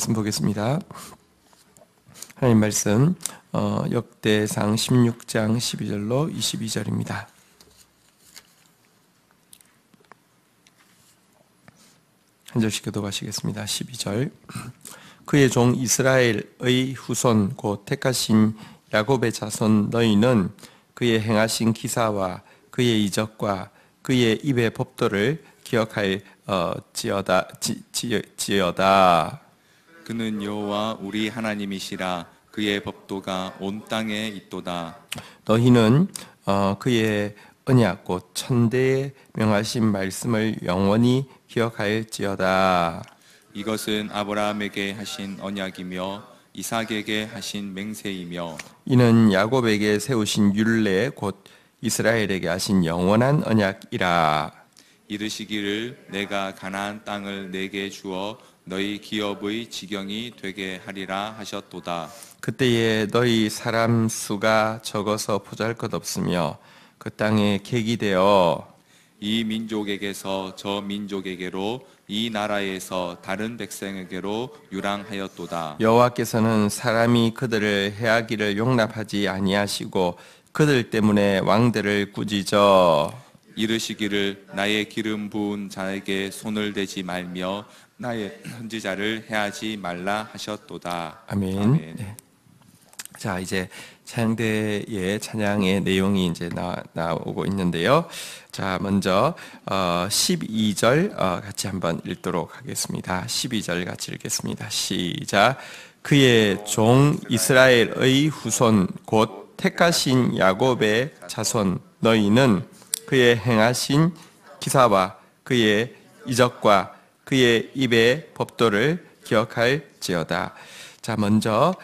말씀 보겠습니다. 하나님 말씀 역대상 16장 12절로 22절입니다. 한 절씩 교독하시겠습니다. 12절. 그의 종 이스라엘의 후손 곧 택하신 야곱의 자손 너희는 그의 행하신 기사와 그의 이적과 그의 입의 법도를 기억할 지어다. 그는 여호와 우리 하나님이시라. 그의 법도가 온 땅에 있도다. 너희는 그의 언약 곧 천대에 명하신 말씀을 영원히 기억할지어다. 이것은 아브라함에게 하신 언약이며 이삭에게 하신 맹세이며 이는 야곱에게 세우신 율례 곧 이스라엘에게 하신 영원한 언약이라. 이르시기를 내가 가나안 땅을 내게 주어 너희 기업의 지경이 되게 하리라 하셨도다. 그때에 너희 사람 수가 적어서 보잘것없으며 그 땅에 객이 되어 이 민족에게서 저 민족에게로 이 나라에서 다른 백성에게로 유랑하였도다. 여호와께서는 사람이 그들을 해하기를 용납하지 아니하시고 그들 때문에 왕들을 꾸짖어 이르시기를 나의 기름 부은 자에게 손을 대지 말며 나의 선지자를 해하지 말라 하셨도다. 아멘. 네. 자, 이제 찬양대의 찬양의 내용이 이제 나오고 있는데요. 자, 먼저 12절 같이 한번 읽도록 하겠습니다. 12절 같이 읽겠습니다. 시작. 그의 종 이스라엘의 후손 곧 택하신 야곱의 자손 너희는 그의 행하신 기사와 그의 이적과 그의 입의 법도를 기억할지어다. 자, 먼저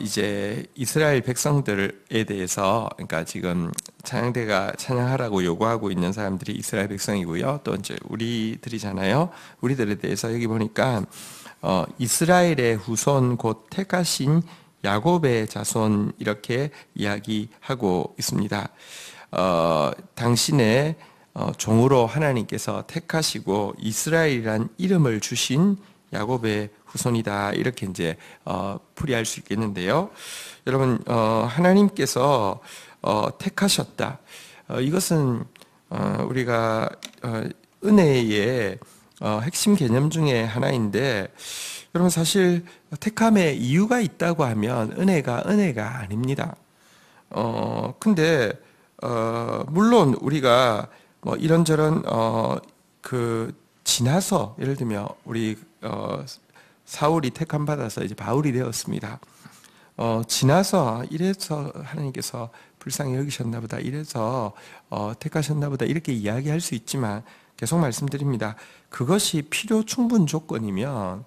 이제 이스라엘 백성들에 대해서, 그러니까 지금 찬양대가 찬양하라고 요구하고 있는 사람들이 이스라엘 백성이고요. 또 이제 우리들이잖아요. 우리들에 대해서 여기 보니까 이스라엘의 후손 곧 택하신 야곱의 자손 이렇게 이야기하고 있습니다. 당신의 종으로 하나님께서 택하시고 이스라엘이란 이름을 주신 야곱의 후손이다, 이렇게 이제 풀이할 수 있겠는데요. 여러분, 하나님께서 택하셨다. 이것은 우리가 은혜의 핵심 개념 중에 하나인데, 여러분 사실 택함에 이유가 있다고 하면 은혜가 아닙니다. 근데 물론 우리가 뭐 이런저런 지나서, 예를 들면 우리 사울이 택함 받아서 이제 바울이 되었습니다. 지나서 이래서 하나님께서 불쌍히 여기셨나 보다, 이래서 택하셨나 보다, 이렇게 이야기할 수 있지만 계속 말씀드립니다. 그것이 필요 충분 조건이면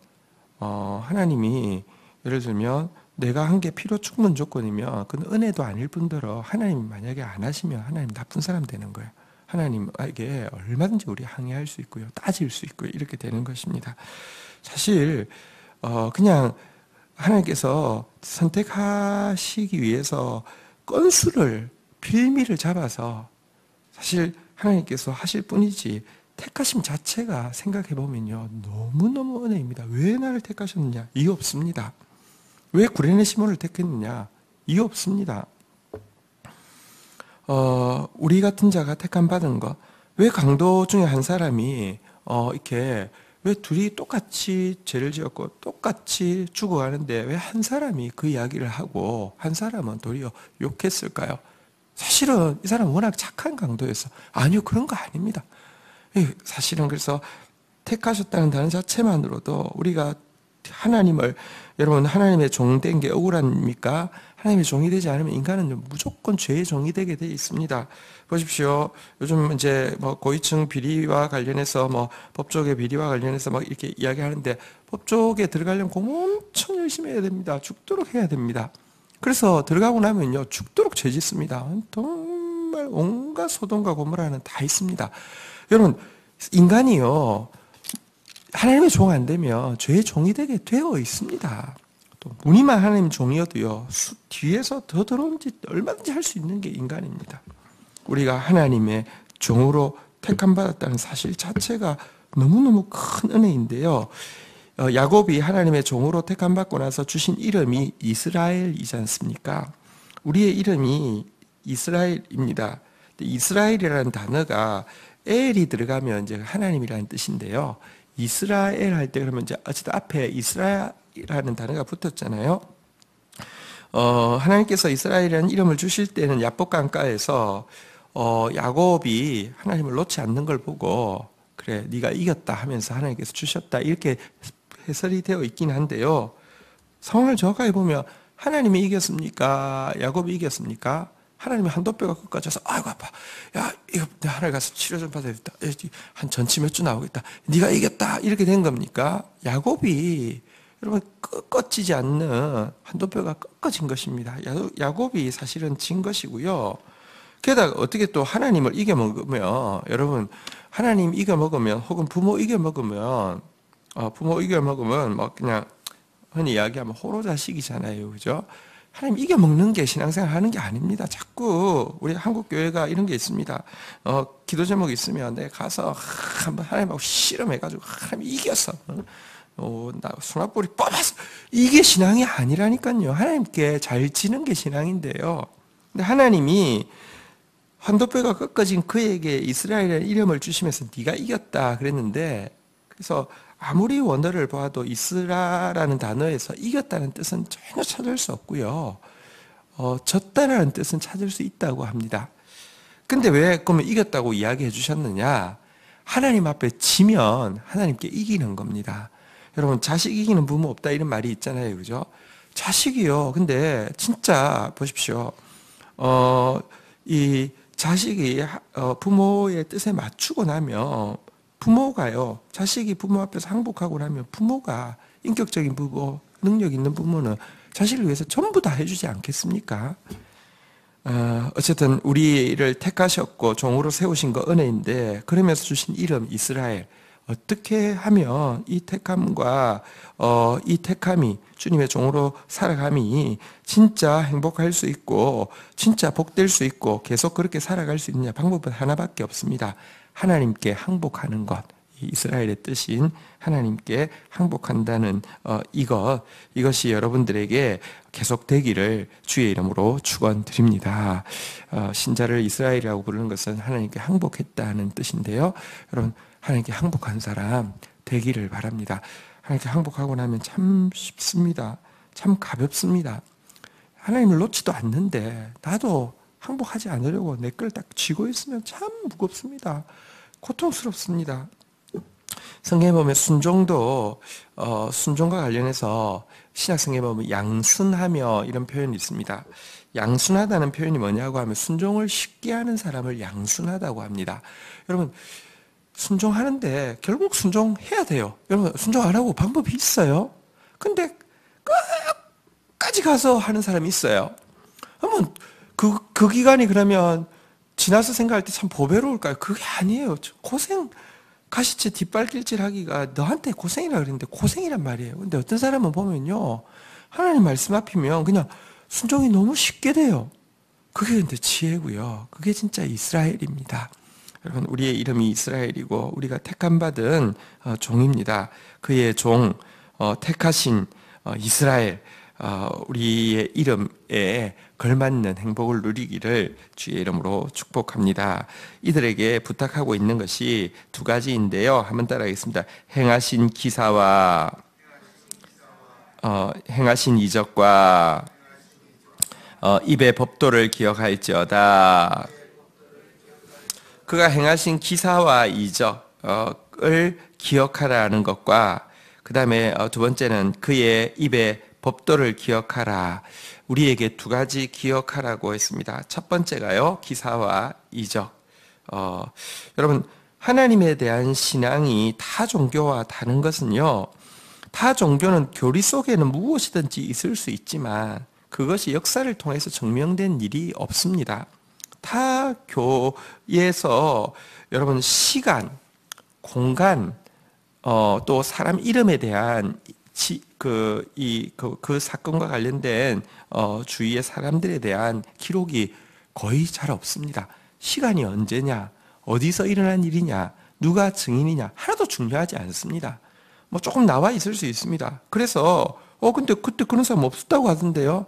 하나님이, 예를 들면 내가 한 게 필요 충분 조건이면 그건 은혜도 아닐 뿐더러 하나님이 만약에 안 하시면 하나님 나쁜 사람 되는 거예요. 하나님에게 얼마든지 우리 항의할 수 있고요, 따질 수 있고요, 이렇게 되는 것입니다. 사실 그냥 하나님께서 선택하시기 위해서 건수를, 빌미를 잡아서 사실 하나님께서 하실 뿐이지, 택하심 자체가 생각해 보면요 너무너무 은혜입니다. 왜 나를 택하셨느냐? 이유 없습니다. 왜 구레네 시몬을 택했느냐? 이유 없습니다. 우리 같은 자가 택함 받은 것, 왜 강도 중에 한 사람이 이렇게, 왜 둘이 똑같이 죄를 지었고 똑같이 죽어가는데 왜 한 사람이 그 이야기를 하고 한 사람은 도리어 욕했을까요? 사실은 이 사람은 워낙 착한 강도였어. 아니요, 그런 거 아닙니다. 사실은 그래서 택하셨다는 단어 자체만으로도 우리가 하나님을, 여러분 하나님의 종 된 게 억울합니까? 하나님의 종이 되지 않으면 인간은 무조건 죄의 종이 되게 되어 있습니다. 보십시오. 요즘 이제 뭐 고위층 비리와 관련해서, 뭐 법조계 비리와 관련해서 막 이렇게 이야기하는데, 법조계 들어가려면 공부 엄청 열심히 해야 됩니다. 죽도록 해야 됩니다. 그래서 들어가고 나면요 죽도록 죄 짓습니다. 정말 온갖 소돔과 고모라는 다 있습니다. 여러분, 인간이요 하나님의 종 안 되면 죄의 종이 되게 되어 있습니다. 또 무늬만 하나님 종이어도요 뒤에서 더 들어온 짓 얼마든지 할 수 있는 게 인간입니다. 우리가 하나님의 종으로 택함 받았다는 사실 자체가 너무너무 큰 은혜인데요, 야곱이 하나님의 종으로 택함받고 나서 주신 이름이 이스라엘이지 않습니까? 우리의 이름이 이스라엘입니다. 이스라엘이라는 단어가 엘이 들어가면 이제 하나님이라는 뜻인데요. 이스라엘 할 때 그러면 이제 어쨌든 앞에 이스라엘이라는 단어가 붙었잖아요. 하나님께서 이스라엘이라는 이름을 주실 때는 야복 강가에서 야곱이 하나님을 놓지 않는 걸 보고 그래 네가 이겼다 하면서 하나님께서 주셨다 이렇게 해설이 되어 있긴 한데요. 상황을 정확하게 보면 하나님이 이겼습니까? 야곱이 이겼습니까? 하나님이 한도뼈가 끝까지 와서 아이고 아파. 야 이거 내가 하나님 가서 치료 좀 받아야겠다. 한 전치 몇 주 나오겠다. 네가 이겼다. 이렇게 된 겁니까? 야곱이 여러분 꺾어지지 않는 한도뼈가 꺾어진 것입니다. 야곱이 사실은 진 것이고요. 게다가 어떻게 또 하나님을 이겨먹으면 여러분 하나님 이겨먹으면 혹은 부모 이겨먹으면 뭐 그냥 흔히 이야기하면 호로자식이잖아요. 그죠? 하나님 이겨먹는 게 신앙생활 하는 게 아닙니다. 자꾸 우리 한국 교회가 이런 게 있습니다. 기도 제목이 있으면 내가 가서 한번 하나님하고 씨름해가지고 하나님 이겼어. 나 수납볼이 뽑았어. 이게 신앙이 아니라니까요. 하나님께 잘 지는 게 신앙인데요. 근데 하나님이 한도뼈가 꺾어진 그에게 이스라엘의 이름을 주시면서 네가 이겼다 그랬는데 그래서 아무리 원어를 봐도 이스라라는 단어에서 이겼다는 뜻은 전혀 찾을 수 없고요. 졌다라는 뜻은 찾을 수 있다고 합니다. 근데 왜 그러면 이겼다고 이야기해 주셨느냐? 하나님 앞에 지면 하나님께 이기는 겁니다. 여러분 자식 이기는 부모 없다 이런 말이 있잖아요. 그죠? 자식이요. 근데 진짜 보십시오. 이 자식이 부모의 뜻에 맞추고 나면 부모가요. 자식이 부모 앞에서 항복하고 나면 부모가 인격적인 부모, 능력 있는 부모는 자식을 위해서 전부 다 해주지 않겠습니까? 어쨌든 우리를 택하셨고 종으로 세우신 거 은혜인데 그러면서 주신 이름 이스라엘. 어떻게 하면 이 택함과 이 택함이 주님의 종으로 살아감이 진짜 행복할 수 있고 진짜 복될 수 있고 계속 그렇게 살아갈 수 있느냐 방법은 하나밖에 없습니다. 하나님께 항복하는 것. 이스라엘의 뜻인 하나님께 항복한다는 이것이 여러분들에게 계속되기를 주의 이름으로 축원드립니다. 신자를 이스라엘이라고 부르는 것은 하나님께 항복했다는 뜻인데요. 여러분 하나님께 항복한 사람 되기를 바랍니다. 하나님께 항복하고 나면 참 쉽습니다. 참 가볍습니다. 하나님을 놓지도 않는데 나도 항복하지 않으려고 내 걸 딱 쥐고 있으면 참 무겁습니다. 고통스럽습니다. 성경에 보면 순종도 순종과 관련해서 신약 성경에 보면 양순하며 이런 표현이 있습니다. 양순하다는 표현이 뭐냐고 하면 순종을 쉽게 하는 사람을 양순하다고 합니다. 여러분 순종하는데 결국 순종해야 돼요. 여러분 순종 안 하고 방법이 있어요. 근데 끝까지 가서 하는 사람이 있어요. 그러면 그 기간이 그러면 지나서 생각할 때 참 보배로울까요? 그게 아니에요. 고생 가시체 뒷발길질 하기가 너한테 고생이라 그랬는데 고생이란 말이에요. 근데 어떤 사람은 보면요 하나님 말씀 앞이면 그냥 순종이 너무 쉽게 돼요. 그게 근데 지혜고요. 그게 진짜 이스라엘입니다. 여러분 우리의 이름이 이스라엘이고 우리가 택함받은 종입니다. 그의 종 택하신 이스라엘 우리의 이름에 걸맞는 행복을 누리기를 주의 이름으로 축복합니다. 이들에게 부탁하고 있는 것이 두 가지인데요. 한번 따라하겠습니다. 행하신 기사와 행하신 이적과 입의 법도를 기억할지어다. 그가 행하신 기사와 이적을 기억하라는 것과 그 다음에 두 번째는 그의 입의 법도를 기억하라. 우리에게 두 가지 기억하라고 했습니다. 첫 번째가요, 기사와 이적. 여러분, 하나님에 대한 신앙이 타 종교와 다른 것은요, 타 종교는 교리 속에는 무엇이든지 있을 수 있지만 그것이 역사를 통해서 증명된 일이 없습니다. 타 교에서 여러분 시간, 공간, 또 사람 이름에 대한 그 사건과 관련된 주위의 사람들에 대한 기록이 거의 잘 없습니다. 시간이 언제냐, 어디서 일어난 일이냐, 누가 증인이냐 하나도 중요하지 않습니다. 뭐 조금 나와 있을 수 있습니다. 그래서 근데 그때 그런 사람 없었다고 하던데요.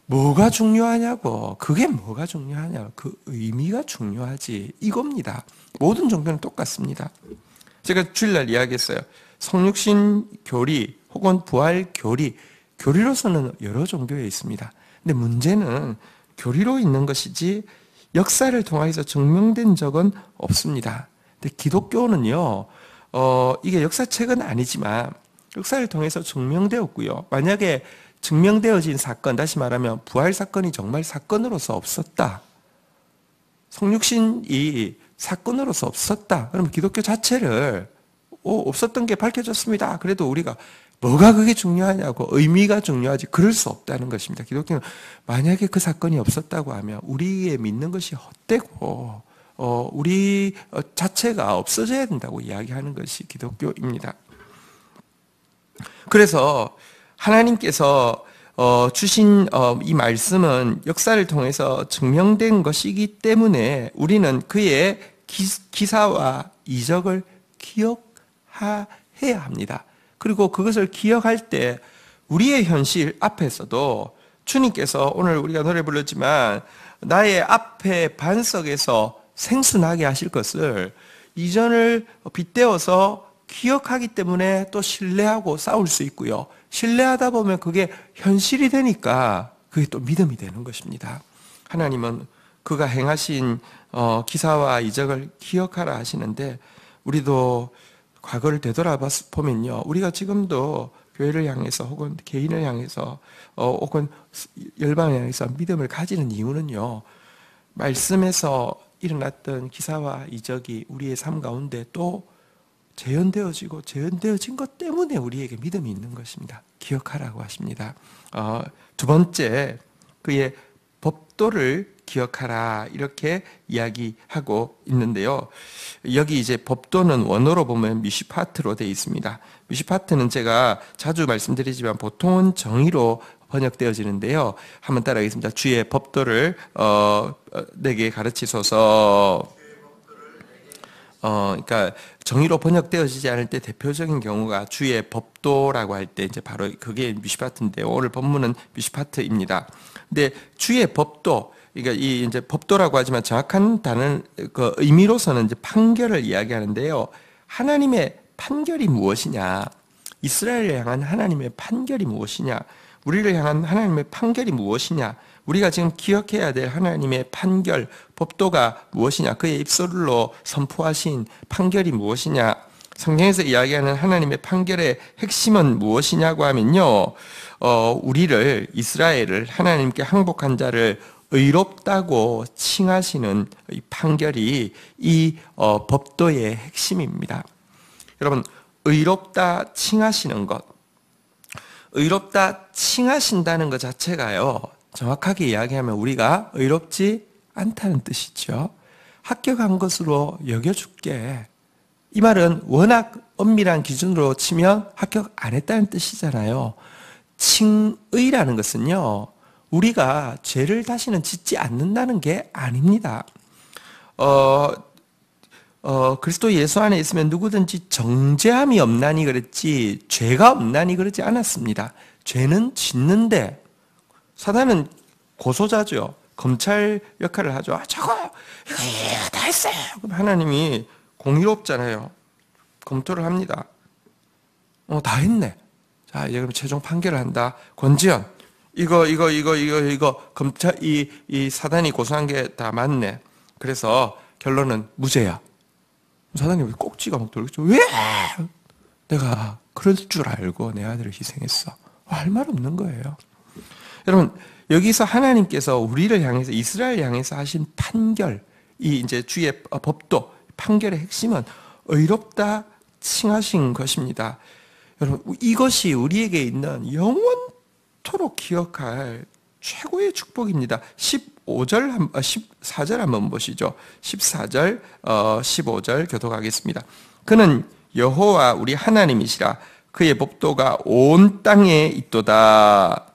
뭐가 중요하냐고. 그게 뭐가 중요하냐. 그 의미가 중요하지. 이겁니다. 모든 종교는 똑같습니다. 제가 주일날 이야기했어요. 성육신 교리 혹은 부활 교리로서는 여러 종교에 있습니다. 근데 문제는 교리로 있는 것이지 역사를 통해서 증명된 적은 없습니다. 근데 기독교는요, 이게 역사책은 아니지만 역사를 통해서 증명되었고요. 만약에 증명되어진 사건, 다시 말하면 부활 사건이 정말 사건으로서 없었다. 성육신이 사건으로서 없었다. 그러면 기독교 자체를 없었던 게 밝혀졌습니다. 그래도 우리가 뭐가 그게 중요하냐고, 의미가 중요하지, 그럴 수 없다는 것입니다. 기독교는 만약에 그 사건이 없었다고 하면 우리의 믿는 것이 헛되고 우리 자체가 없어져야 된다고 이야기하는 것이 기독교입니다. 그래서 하나님께서 주신 이 말씀은 역사를 통해서 증명된 것이기 때문에 우리는 그의 기사와 이적을 기억해야 합니다. 그리고 그것을 기억할 때 우리의 현실 앞에서도 주님께서 오늘 우리가 노래 불렀지만 나의 앞에 반석에서 생수나게 하실 것을 이전을 빗대어서 기억하기 때문에 또 신뢰하고 싸울 수 있고요. 신뢰하다 보면 그게 현실이 되니까 그게 또 믿음이 되는 것입니다. 하나님은 그가 행하신 기사와 이적을 기억하라 하시는데 우리도 과거를 되돌아보면요. 우리가 지금도 교회를 향해서 혹은 개인을 향해서 혹은 열방을 향해서 믿음을 가지는 이유는요. 말씀에서 일어났던 기사와 이적이 우리의 삶 가운데 또 재현되어진 것 때문에 우리에게 믿음이 있는 것입니다. 기억하라고 하십니다. 두 번째, 그의 법도를 기억하라 이렇게 이야기하고 있는데요. 여기 이제 법도는 원어로 보면 미시파트로 되어 있습니다. 미시파트는 제가 자주 말씀드리지만 보통은 정의로 번역되어지는데요. 한번 따라하겠습니다. 주의 법도를 내게 가르치소서. 그러니까 정의로 번역되어지지 않을 때 대표적인 경우가 주의 법도라고 할 때 이제 바로 그게 미시파트인데 오늘 본문은 미시파트입니다. 근데 주의 법도, 그러니까 이 이제 법도라고 하지만 정확한 단어 그 의미로서는 이제 판결을 이야기하는데요. 하나님의 판결이 무엇이냐? 이스라엘을 향한 하나님의 판결이 무엇이냐? 우리를 향한 하나님의 판결이 무엇이냐? 우리가 지금 기억해야 될 하나님의 판결, 법도가 무엇이냐? 그의 입술로 선포하신 판결이 무엇이냐? 성경에서 이야기하는 하나님의 판결의 핵심은 무엇이냐고 하면요. 우리를, 이스라엘을, 하나님께 항복한 자를 의롭다고 칭하시는 이 판결이 이 법도의 핵심입니다. 여러분, 의롭다 칭하시는 것, 의롭다 칭하신다는 것 자체가요. 정확하게 이야기하면 우리가 의롭지 않다는 뜻이죠. 합격한 것으로 여겨줄게. 이 말은 워낙 엄밀한 기준으로 치면 합격 안 했다는 뜻이잖아요. 칭의라는 것은요. 우리가 죄를 다시는 짓지 않는다는 게 아닙니다. 그리스도 예수 안에 있으면 누구든지 정죄함이 없나니 그랬지 죄가 없나니 그러지 않았습니다. 죄는 짓는데 사단은 고소자죠. 검찰 역할을 하죠. 저거 다 했어요. 그럼 하나님이 공의롭잖아요. 검토를 합니다. 다 했네. 자, 이제 그럼 최종 판결을 한다. 권지현, 이거 검찰 이 사단이 고소한 게 다 맞네. 그래서 결론은 무죄야. 사단이 꼭지가 막 돌겠죠. 왜? 내가 그럴 줄 알고 내 아들을 희생했어. 할 말 없는 거예요. 여러분, 여기서 하나님께서 우리를 향해서, 이스라엘 향해서 하신 판결, 이 이제 주의 법도, 판결의 핵심은 의롭다 칭하신 것입니다. 여러분, 이것이 우리에게 있는 영원토록 기억할 최고의 축복입니다. 14절 한번 보시죠. 14절, 15절 교독하겠습니다. 그는 여호와 우리 하나님이시라. 그의 법도가 온 땅에 있도다.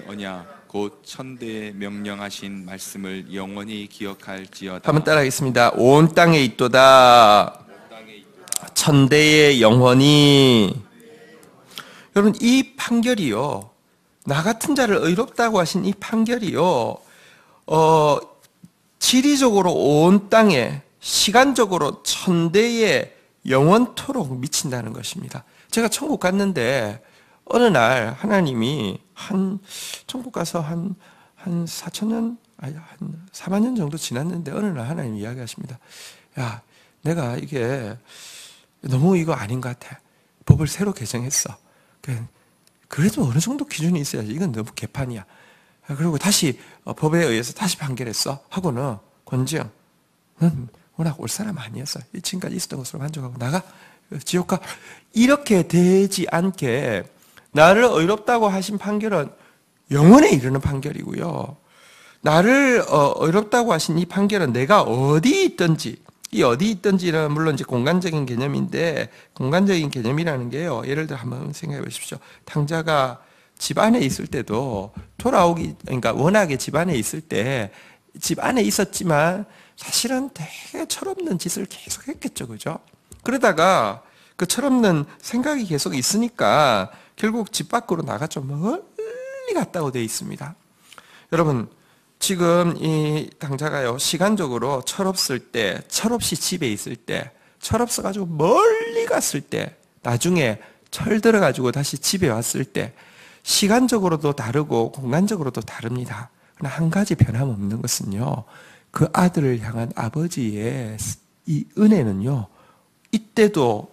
언약 곧 천대에 명령하신 말씀을 영원히 기억할지어다. 한번 따라하겠습니다. 온 땅에 있도다. 천대의 영혼이. 여러분, 이 판결이요, 나 같은 자를 의롭다고 하신 이 판결이요, 지리적으로 온 땅에 시간적으로 천대의 영원토록 미친다는 것입니다. 제가 천국 갔는데 어느 날 하나님이 천국 가서 한 4천 년, 한 4만 년 정도 지났는데 어느 날 하나님이 이야기하십니다. 야, 내가 이게 너무 이거 아닌 것 같아. 법을 새로 개정했어. 그래도 어느 정도 기준이 있어야지. 이건 너무 개판이야. 그리고 다시 법에 의해서 다시 판결했어. 하고는 권지영, 넌 워낙 올 사람 아니었어. 지금까지 있었던 것으로 만족하고 나가. 지옥 가. 이렇게 되지 않게 나를 의롭다고 하신 판결은 영원에 이르는 판결이고요. 나를 의롭다고 하신 이 판결은 내가 어디 있든지, 이 어디 있든지는 물론 이제 공간적인 개념인데, 공간적인 개념이라는 게요, 예를 들어 한번 생각해 보십시오. 탕자가 집 안에 있을 때도 그러니까 워낙에 집 안에 있을 때 집 안에 있었지만 사실은 되게 철없는 짓을 계속 했겠죠, 그죠? 그러다가 그 철없는 생각이 계속 있으니까 결국 집 밖으로 나가 좀 멀리 갔다고 되어 있습니다. 여러분, 지금 이 당자가요, 시간적으로 철없을 때, 철없이 집에 있을 때, 철없어가지고 멀리 갔을 때, 나중에 철 들어가지고 다시 집에 왔을 때, 시간적으로도 다르고 공간적으로도 다릅니다. 그러나 한 가지 변함없는 것은요, 그 아들을 향한 아버지의 이 은혜는요, 이때도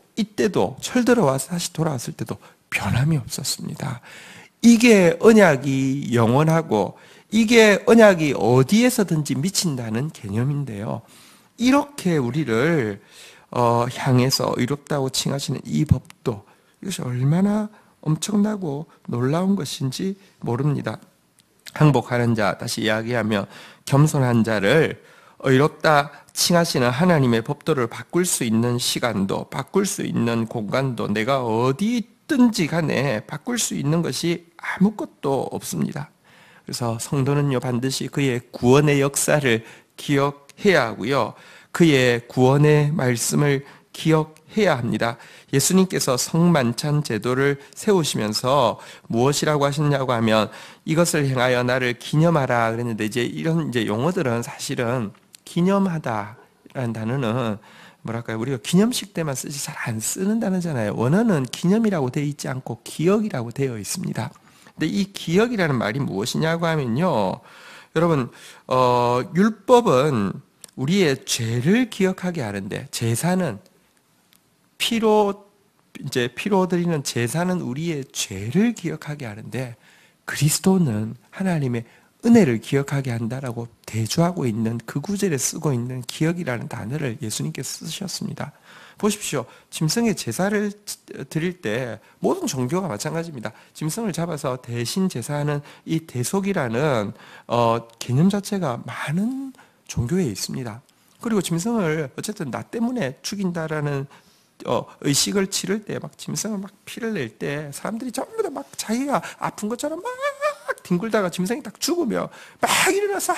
철 들어와서 다시 돌아왔을 때도 변함이 없었습니다. 이게 언약이 영원하고 이게 언약이 어디에서든지 미친다는 개념인데요. 이렇게 우리를 향해서 의롭다고 칭하시는 이 법도 이것이 얼마나 엄청나고 놀라운 것인지 모릅니다. 항복하는 자, 다시 이야기하면 겸손한 자를 의롭다 칭하시는 하나님의 법도를 바꿀 수 있는 시간도, 바꿀 수 있는 공간도, 내가 어디 있든지 간에 바꿀 수 있는 것이 아무것도 없습니다. 그래서 성도는요, 반드시 그의 구원의 역사를 기억해야 하고요, 그의 구원의 말씀을 기억해야 합니다. 예수님께서 성만찬 제도를 세우시면서 무엇이라고 하셨냐고 하면 이것을 행하여 나를 기념하라 그랬는데, 이런 용어들은 사실은 기념하다라는 단어는 뭐랄까요, 우리가 기념식 때만 쓰지 잘 안 쓰는 단어잖아요. 원어는 기념이라고 되어 있지 않고 기억이라고 되어 있습니다. 근데 이 기억이라는 말이 무엇이냐고 하면요, 여러분, 율법은 우리의 죄를 기억하게 하는데, 제사는 피로 드리는 제사는 우리의 죄를 기억하게 하는데, 그리스도는 하나님의 은혜를 기억하게 한다라고 대조하고 있는 그 구절에 쓰고 있는 기억이라는 단어를 예수님께서 쓰셨습니다. 보십시오. 짐승의 제사를 드릴 때 모든 종교가 마찬가지입니다. 짐승을 잡아서 대신 제사하는 이 대속이라는 개념 자체가 많은 종교에 있습니다. 그리고 짐승을 어쨌든 나 때문에 죽인다라는 의식을 치를 때, 막 짐승을 막 피를 낼 때 사람들이 전부 다 막 자기가 아픈 것처럼 막 뒹굴다가 짐승이 딱 죽으며 막 일어나서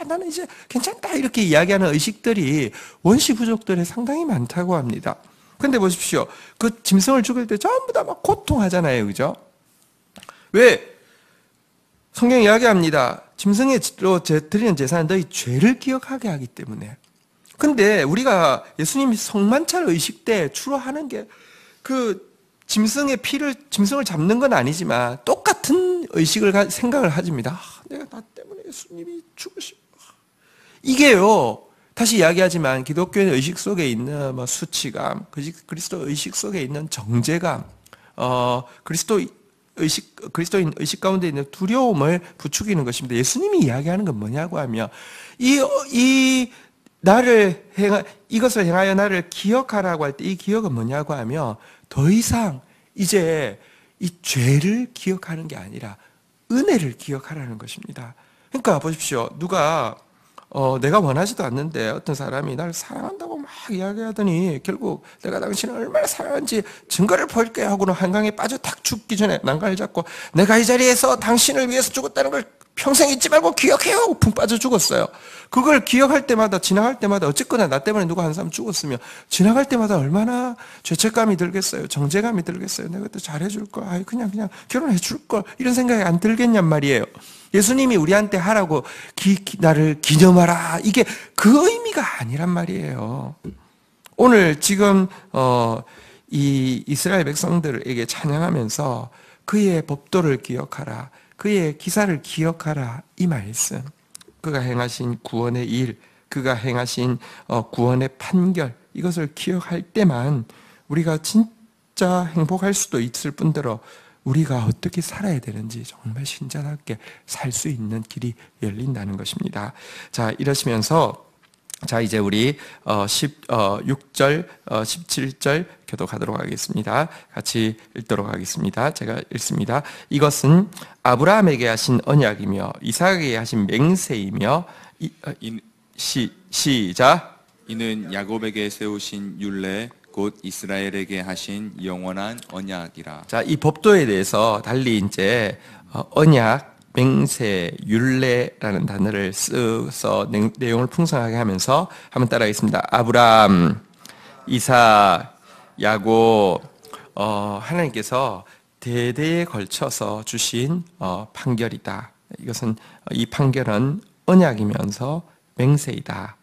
나는 이제 괜찮다 이렇게 이야기하는 의식들이 원시 부족들에 상당히 많다고 합니다. 근데 보십시오. 그 짐승을 죽일 때 전부 다 막 고통하잖아요. 그죠? 왜? 성경이 이야기합니다. 짐승으로 드리는 제사는 너희 죄를 기억하게 하기 때문에. 근데 우리가 예수님이 성만찬 의식 때 주로 하는 게 그 짐승을 잡는 건 아니지만 똑같은 의식을 생각을 하집니다. 내가 나 때문에 예수님이 죽으시고. 이게요, 다시 이야기하지만 기독교의 의식 속에 있는 뭐 수치감, 그리스도 의식 속에 있는 정죄감, 그리스도인 의식 가운데 있는 두려움을 부추기는 것입니다. 예수님이 이야기하는 건 뭐냐고 하면 이것을 행하여 나를 기억하라고 할 때 이 기억은 뭐냐고 하면 더 이상 이제 이 죄를 기억하는 게 아니라 은혜를 기억하라는 것입니다. 그러니까 보십시오. 누가 내가 원하지도 않는데 어떤 사람이 나를 사랑한다고 막 이야기하더니 결국 내가 당신을 얼마나 사랑하는지 증거를 보일게 하고는 한강에 빠져 탁 죽기 전에 난간을 잡고 내가 이 자리에서 당신을 위해서 죽었다는 걸 평생 잊지 말고 기억해요 하고 푹 빠져 죽었어요. 그걸 기억할 때마다 지나갈 때마다 어쨌거나 나 때문에 누가 한 사람 죽었으면 지나갈 때마다 얼마나 죄책감이 들겠어요. 정죄감이 들겠어요. 내가 그때 잘해줄 걸. 아이 그냥 결혼해줄 걸. 이런 생각이 안 들겠냔 말이에요. 예수님이 우리한테 하라고 나를 기념하라. 이게 그 의미가 아니란 말이에요. 오늘 지금 이 이스라엘 백성들에게 찬양하면서 그의 법도를 기억하라. 그의 기사를 기억하라. 이 말씀. 그가 행하신 구원의 일, 그가 행하신 구원의 판결, 이것을 기억할 때만 우리가 진짜 행복할 수도 있을 뿐더러 우리가 어떻게 살아야 되는지 정말 신자답게 살 수 있는 길이 열린다는 것입니다. 자, 이러시면서 자, 이제 우리 6절, 17절 교독하도록 하겠습니다. 같이 읽도록 하겠습니다. 제가 읽습니다. 이것은 아브라함에게 하신 언약이며 이삭에게 하신 맹세이며 시작. 이는 야곱에게 세우신 율례 곧 이스라엘에게 하신 영원한 언약이라. 자, 이 법도에 대해서 달리 이제 언약, 맹세, 율례라는 단어를 써서 내용을 풍성하게 하면서 한번 따라하겠습니다. 아브라함, 이삭, 야곱, 하나님께서 대대에 걸쳐서 주신 판결이다. 이것은 이 판결은 언약이면서 맹세이다.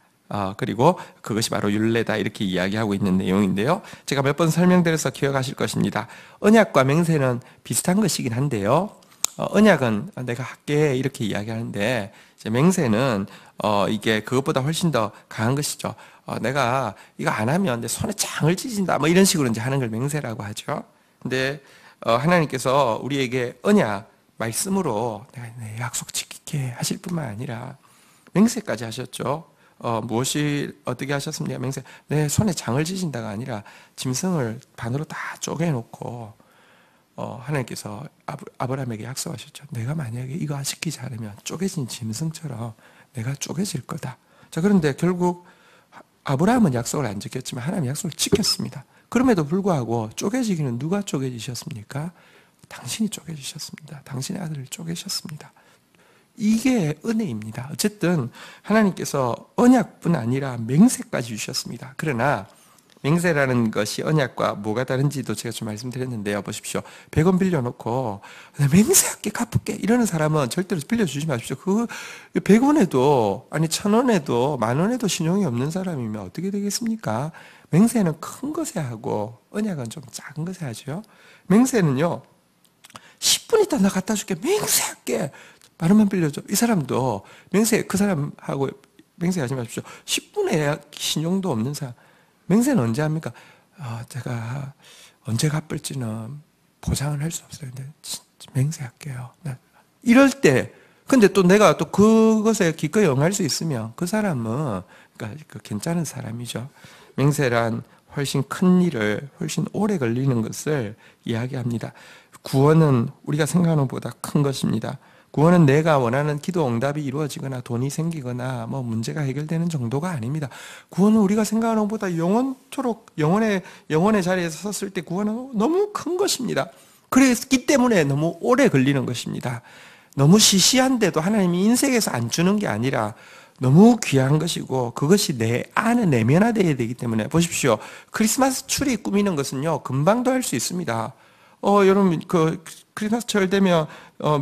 그리고 그것이 바로 율례다. 이렇게 이야기하고 있는 내용인데요. 제가 몇 번 설명드려서 기억하실 것입니다. 언약과 맹세는 비슷한 것이긴 한데요. 언약은 내가 할게 이렇게 이야기하는데 이제 맹세는 이게 그것보다 훨씬 더 강한 것이죠. 내가 이거 안 하면 내 손에 장을 찢는다 뭐 이런 식으로 이제 하는 걸 맹세라고 하죠. 근데 하나님께서 우리에게 언약 말씀으로 내가 내 약속 지키게 하실 뿐만 아니라 맹세까지 하셨죠. 무엇이 어떻게 하셨습니까? 맹세. 내 손에 장을 찢는다가 아니라 짐승을 반으로 다 쪼개놓고 하나님께서 아브라함에게 약속하셨죠. 내가 만약에 이거 지키지 않으면 쪼개진 짐승처럼 내가 쪼개질 거다. 자, 그런데 결국 아브라함은 약속을 안 지켰지만 하나님이 약속을 지켰습니다. 그럼에도 불구하고 쪼개지기는 누가 쪼개지셨습니까? 당신이 쪼개지셨습니다. 당신의 아들을 쪼개셨습니다. 이게 은혜입니다. 어쨌든 하나님께서 언약뿐 아니라 맹세까지 주셨습니다. 그러나 맹세라는 것이 언약과 뭐가 다른지도 제가 좀 말씀드렸는데요. 보십시오. 100원 빌려놓고 맹세할게 갚을게 이러는 사람은 절대로 빌려주지 마십시오. 그 100원에도 아니 1000원에도 10,000원에도 신용이 없는 사람이면 어떻게 되겠습니까? 맹세는 큰 것에 하고 언약은 좀 작은 것에 하죠. 맹세는요. 10분 있다 나 갖다 줄게. 맹세할게. 만 원만 빌려줘. 이 사람도 그 사람하고 맹세하지 마십시오. 10분에 신용도 없는 사람. 맹세는 언제 합니까? 제가 언제 갚을지는 보장을 할 수 없어요. 근데 진짜 맹세할게요. 이럴 때, 근데 또 내가 또 그것에 기꺼이 응할 수 있으면 그 사람은, 그러니까 괜찮은 사람이죠. 맹세란 훨씬 큰 일을 훨씬 오래 걸리는 것을 이야기합니다. 구원은 우리가 생각하는 것보다 큰 것입니다. 구원은 내가 원하는 기도 응답이 이루어지거나 돈이 생기거나 뭐 문제가 해결되는 정도가 아닙니다. 구원은 우리가 생각하는 것보다 영원토록 영원의 자리에서 섰을 때 구원은 너무 큰 것입니다. 그랬기 때문에 너무 오래 걸리는 것입니다. 너무 시시한데도 하나님이 인생에서 안 주는 게 아니라 너무 귀한 것이고 그것이 내 안에 내면화되어야 되기 때문에 보십시오. 크리스마스 트리 꾸미는 것은요 금방도 할 수 있습니다. 여러분 크리스마스철 되면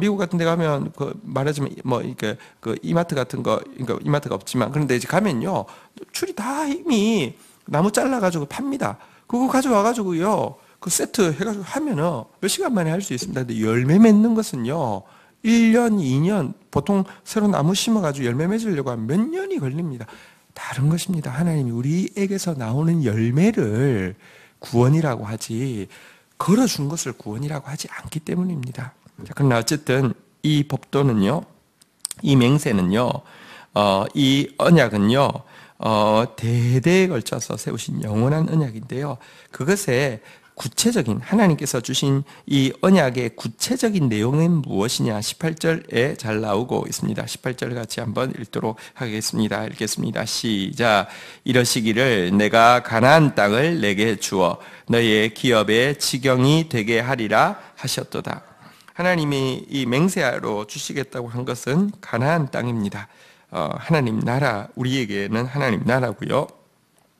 미국 같은 데 가면 말하자면 뭐 이렇게 이마트 같은 거 그러니까 이마트가 없지만 그런데 이제 가면요 줄이 다 이미 나무 잘라 가지고 팝니다. 그거 가져와 가지고요 그 세트 해 가지고 하면은 몇 시간 만에 할 수 있습니다. 근데 열매 맺는 것은요 1년, 2년 보통 새로 나무 심어 가지고 열매 맺으려고 하면 몇 년이 걸립니다. 다른 것입니다. 하나님이 우리에게서 나오는 열매를 구원이라고 하지 걸어준 것을 구원이라고 하지 않기 때문입니다. 자, 그러나 어쨌든 이 법도는요, 이 맹세는요, 이 언약은요, 대대에 걸쳐서 세우신 영원한 언약인데요. 그것에 구체적인 하나님께서 주신 이 언약의 구체적인 내용은 무엇이냐 18절에 잘 나오고 있습니다. 18절 같이 한번 읽도록 하겠습니다. 읽겠습니다. 시작. 이러시기를 내가 가나안 땅을 내게 주어 너희의 기업의 지경이 되게 하리라 하셨도다. 하나님이 이 맹세하로 주시겠다고 한 것은 가나안 땅입니다. 하나님 나라, 우리에게는 하나님 나라고요.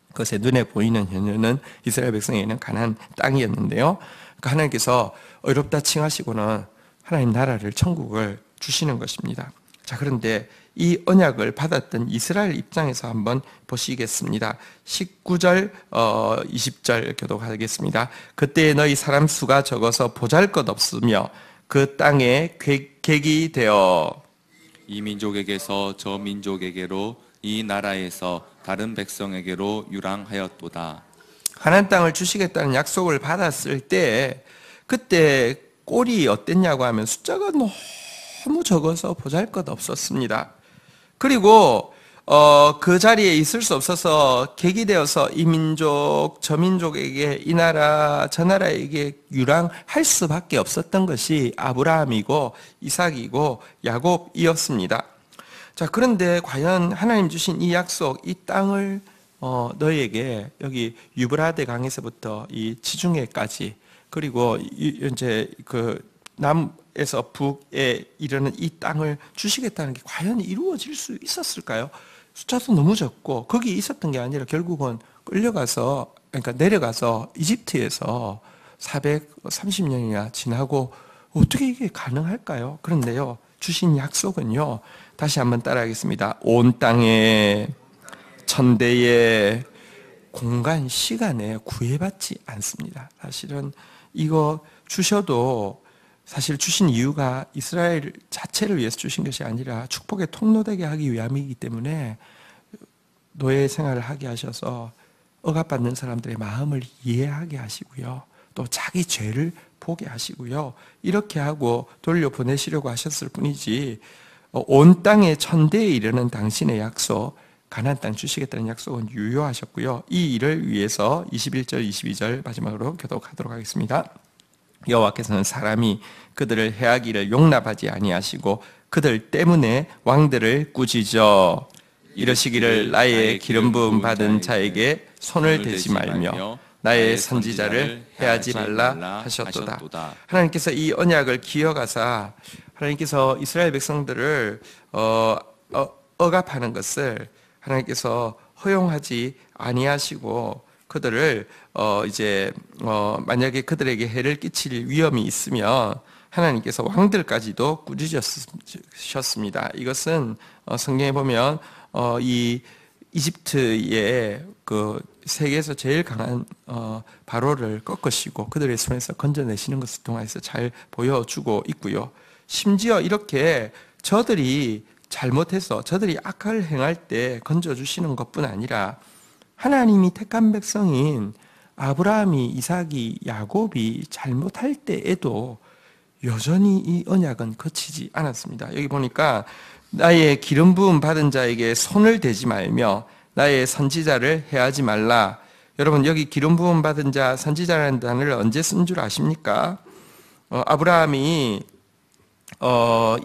그것에 눈에 보이는 현현은 이스라엘 백성에게는 가나안 땅이었는데요. 그러니까 하나님께서 의롭다 칭하시고는 하나님 나라를, 천국을 주시는 것입니다. 자, 그런데 이 언약을 받았던 이스라엘 입장에서 한번 보시겠습니다. 19절, 20절 교독하겠습니다. 그때 너희 사람 수가 적어서 보잘것없으며 그 땅에 객이 되어 이 민족에게서 저 민족에게로, 이 나라에서 다른 백성에게로 유랑하였도다. 가나안 땅을 주시겠다는 약속을 받았을 때 그때 꼴이 어땠냐고 하면 숫자가 너무 적어서 보잘것없었습니다. 그리고 그 자리에 있을 수 없어서 객이 되어서 이 민족 저 민족에게, 이 나라 저 나라에게 유랑할 수밖에 없었던 것이 아브라함이고 이삭이고 야곱이었습니다. 자, 그런데 과연 하나님 주신 이 약속, 이 땅을 너희에게, 여기 유브라데 강에서부터 이 지중해까지, 그리고 이제 그 남에서 북에 이르는 이 땅을 주시겠다는 게 과연 이루어질 수 있었을까요? 숫자도 너무 적고 거기 있었던 게 아니라 결국은 끌려가서, 그러니까 내려가서 이집트에서 430년이나 지나고 어떻게 이게 가능할까요? 그런데요, 주신 약속은요, 다시 한번 따라하겠습니다. 온 땅에, 천대에, 공간, 시간에 구애받지 않습니다. 사실은 이거 주셔도 사실 주신 이유가 이스라엘 자체를 위해서 주신 것이 아니라 축복의 통로되게 하기 위함이기 때문에 노예 생활을 하게 하셔서 억압받는 사람들의 마음을 이해하게 하시고요. 또 자기 죄를 보게 하시고요. 이렇게 하고 돌려보내시려고 하셨을 뿐이지, 온 땅의 천대에 이르는 당신의 약속, 가나안 땅 주시겠다는 약속은 유효하셨고요. 이 일을 위해서 21절, 22절 마지막으로 교독하도록 하겠습니다. 여호와께서는 사람이 그들을 해하기를 용납하지 아니하시고 그들 때문에 왕들을 꾸짖어 이러시기를 나의 기름 부음 받은 자에게 손을 대지 말며 나의 선지자를 해하지 말라 하셨도다. 하나님께서 이 언약을 기억하사 하나님께서 이스라엘 백성들을 억압하는 것을 하나님께서 허용하지 아니하시고 그들을 만약에 그들에게 해를 끼칠 위험이 있으면 하나님께서 왕들까지도 꾸짖으셨습니다. 이것은 성경에 보면 이 이집트의 그 세계에서 제일 강한 바로를 꺾으시고 그들의 손에서 건져내시는 것을 통해서 잘 보여주고 있고요. 심지어 이렇게 저들이 잘못해서 저들이 악을 행할 때 건져주시는 것뿐 아니라 하나님이 택한 백성인 아브라함이, 이삭이, 야곱이 잘못할 때에도 여전히 이 언약은 거치지 않았습니다. 여기 보니까 나의 기름 부음 받은 자에게 손을 대지 말며 나의 선지자를 해하지 말라. 여러분, 여기 기름 부음 받은 자, 선지자라는 단어를 언제 쓴 줄 아십니까? 아브라함이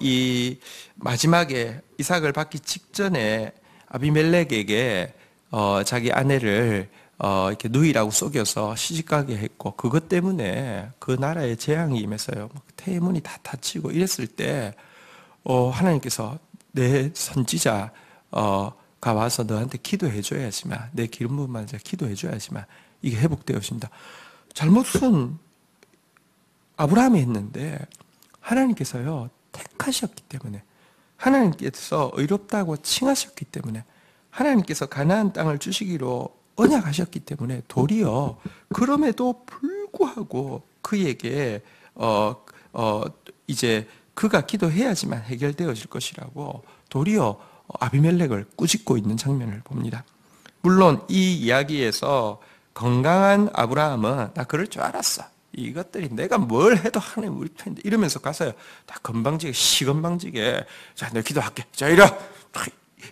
이 마지막에 이삭을 받기 직전에 아비멜렉에게 자기 아내를 이렇게 누이라고 속여서 시집가게 했고, 그것 때문에 그 나라에 재앙이 임해서요, 태문이 다 닫히고 이랬을 때 하나님께서 내 선지자가 와서 너한테 기도해줘야지만, 내 기름 부음 받은 자 기도해줘야지만 이게 회복되어진다. 잘못은 아브라함이 했는데 하나님께서요 택하셨기 때문에, 하나님께서 의롭다고 칭하셨기 때문에, 하나님께서 가나안 땅을 주시기로 언약하셨기 때문에 도리어 그럼에도 불구하고 그에게 이제 그가 기도해야지만 해결되어질 것이라고 도리어 아비멜렉을 꾸짖고 있는 장면을 봅니다. 물론 이 이야기에서 건강한 아브라함은 나 그럴 줄 알았어, 이것들이 내가 뭘 해도 하나님 우리 편인데 이러면서 가서요 다 건방지게, 시건방지게, 자 내가 기도할게, 자 이래,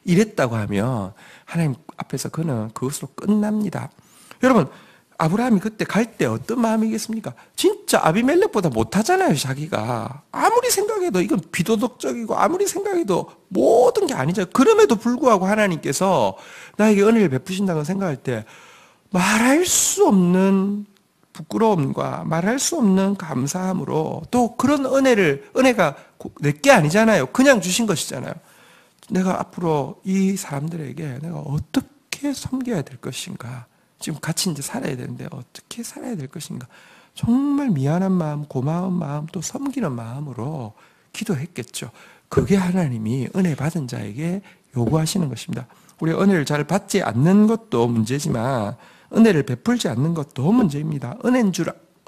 이랬다고 하면 하나님 앞에서 그는 그것으로 끝납니다. 여러분, 아브라함이 그때 갈 때 어떤 마음이겠습니까? 진짜 아비멜렉보다 못하잖아요. 자기가 아무리 생각해도 이건 비도덕적이고 아무리 생각해도 모든 게 아니죠. 그럼에도 불구하고 하나님께서 나에게 은혜를 베푸신다고 생각할 때 말할 수 없는 부끄러움과 말할 수 없는 감사함으로 또 그런 은혜가 내게 아니잖아요. 그냥 주신 것이잖아요. 내가 앞으로 이 사람들에게 내가 어떻게 섬겨야 될 것인가. 지금 같이 이제 살아야 되는데 어떻게 살아야 될 것인가. 정말 미안한 마음, 고마운 마음, 또 섬기는 마음으로 기도했겠죠. 그게 하나님이 은혜 받은 자에게 요구하시는 것입니다. 우리 은혜를 잘 받지 않는 것도 문제지만 은혜를 베풀지 않는 것도 문제입니다.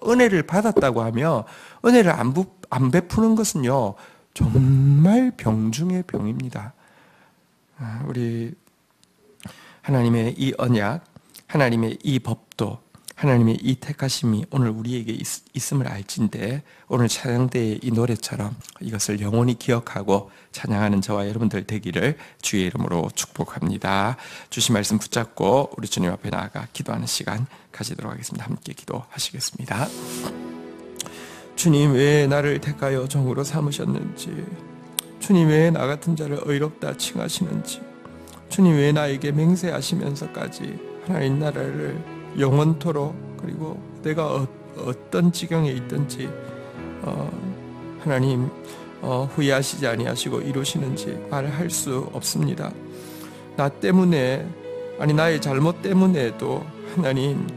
은혜를 받았다고 하며 은혜를 안 베푸는 것은요, 정말 병 중의 병입니다. 우리 하나님의 이 언약, 하나님의 이 법도, 하나님의 이 택하심이 오늘 우리에게 있음을 알진데 오늘 찬양대의 이 노래처럼 이것을 영원히 기억하고 찬양하는 저와 여러분들 되기를 주의 이름으로 축복합니다. 주신 말씀 붙잡고 우리 주님 앞에 나아가 기도하는 시간 가지도록 하겠습니다. 함께 기도하시겠습니다. 주님, 왜 나를 택하여 종으로 삼으셨는지, 주님 왜 나 같은 자를 의롭다 칭하시는지, 주님 왜 나에게 맹세하시면서까지 하나님 나라를 영원토록, 그리고 내가 어떤 지경에 있든지 하나님 후회하시지 아니하시고 이루시는지 말할 수 없습니다. 나 때문에, 아니 나의 잘못 때문에도 하나님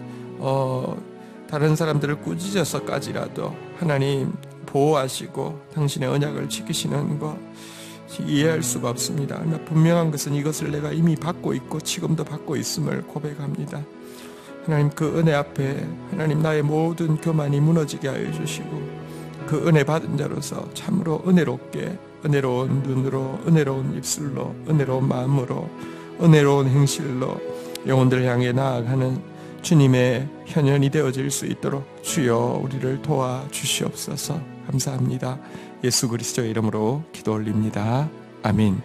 다른 사람들을 꾸짖어서까지라도 하나님 보호하시고 당신의 언약을 지키시는 것 이해할 수가 없습니다. 분명한 것은 이것을 내가 이미 받고 있고 지금도 받고 있음을 고백합니다. 하나님, 그 은혜 앞에 하나님 나의 모든 교만이 무너지게 하여 주시고 그 은혜 받은 자로서 참으로 은혜롭게, 은혜로운 눈으로, 은혜로운 입술로, 은혜로운 마음으로, 은혜로운 행실로 영혼들을 향해 나아가는 주님의 현현이 되어질 수 있도록 주여 우리를 도와주시옵소서. 감사합니다. 예수 그리스도의 이름으로 기도 올립니다. 아멘.